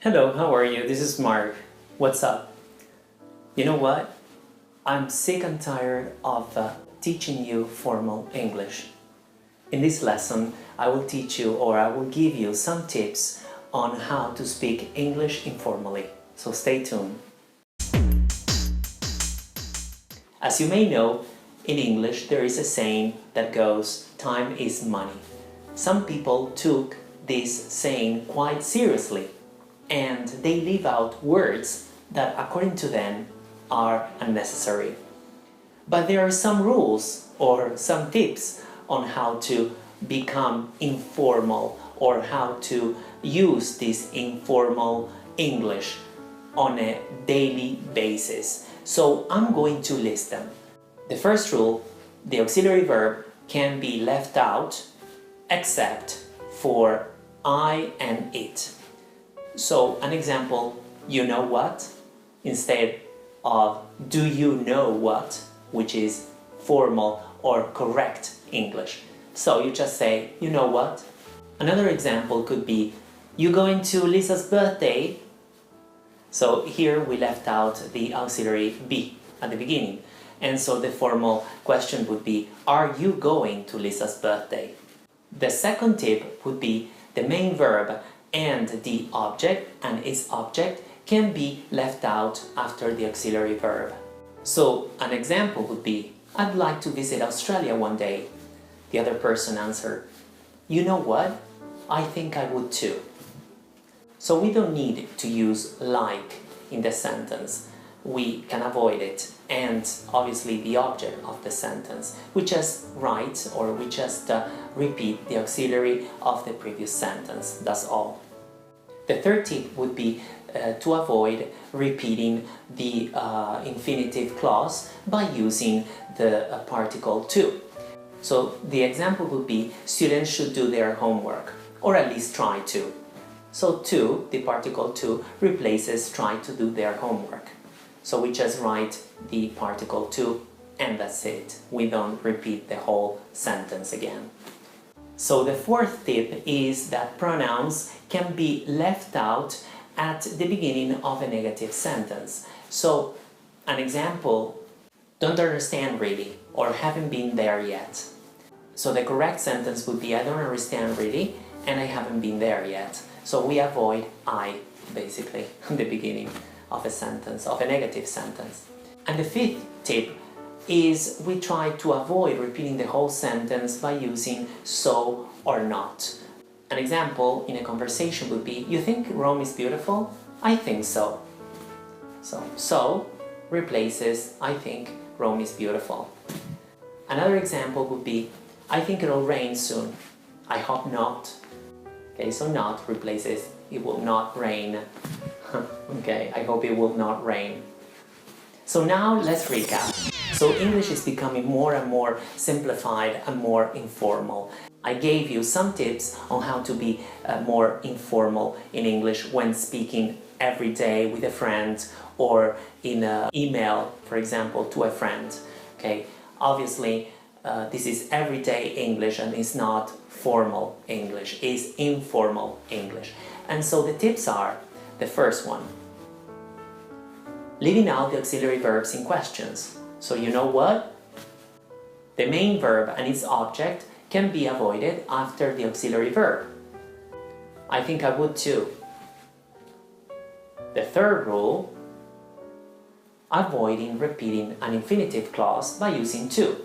Hello, how are you? This is Marc. What's up? You know what? I'm sick and tired of teaching you formal English. In this lesson, I will teach you or I will give you some tips on how to speak English informally. So stay tuned. As you may know, in English there is a saying that goes, time is money. Some people took this saying quite seriously, and they leave out words that, according to them, are unnecessary. But there are some rules or some tips on how to become informal or how to use this informal English on a daily basis. So I'm going to list them. The first rule, the auxiliary verb can be left out except for I and it. So an example, you know what, instead of do you know what, which is formal or correct English. So you just say, you know what. Another example could be, you going to Lisa's birthday? So here we left out the auxiliary be at the beginning. And so the formal question would be, are you going to Lisa's birthday? The second tip would be the main verb and the object and its object can be left out after the auxiliary verb. So an example would be, I'd like to visit Australia one day. The other person answered, you know what? I think I would too. So we don't need to use like in the sentence. We can avoid it, and obviously the object of the sentence. We just write or we just repeat the auxiliary of the previous sentence. That's all. The third tip would be to avoid repeating the infinitive clause by using the particle to. So the example would be, students should do their homework, or at least try to. So to, the particle to, replaces try to do their homework. So we just write the particle to and that's it. We don't repeat the whole sentence again. So the fourth tip is that pronouns can be left out at the beginning of a negative sentence. So an example, don't understand really, or haven't been there yet. So the correct sentence would be, I don't understand really and I haven't been there yet. So we avoid I basically in the beginning of a sentence, of a negative sentence. And the fifth tip is we try to avoid repeating the whole sentence by using so or not. An example in a conversation would be, you think Rome is beautiful? I think so. So replaces I think Rome is beautiful. Another example would be, I think it'll rain soon. I hope not. Okay, so not replaces it will not rain. Okay, I hope it will not rain. So now let's recap. So English is becoming more and more simplified and more informal. I gave you some tips on how to be more informal in English when speaking every day with a friend or in an email, for example, to a friend. Okay, obviously this is everyday English and it's not formal English, it's informal English. And so the tips are, the first one, leaving out the auxiliary verbs in questions. So you know what? The main verb and its object can be avoided after the auxiliary verb. I think I would too. The third rule, avoiding repeating an infinitive clause by using to.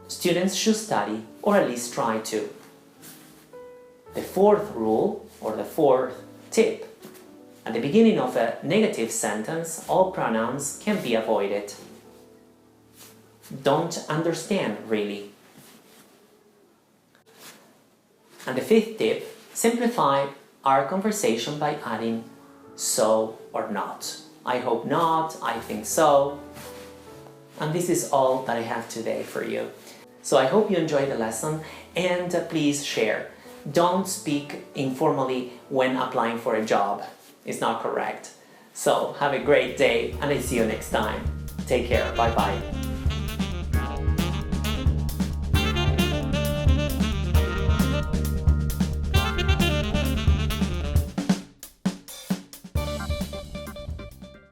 Students should study or at least try to. The fourth rule, or the fourth tip, at the beginning of a negative sentence, all pronouns can be avoided. Don't understand really. And the fifth tip, simplify our conversation by adding so or not. I hope not, I think so. And this is all that I have today for you. So I hope you enjoyed the lesson and please share. Don't speak informally when applying for a job. It's not correct. So have a great day and I see you next time. Take care. Bye bye.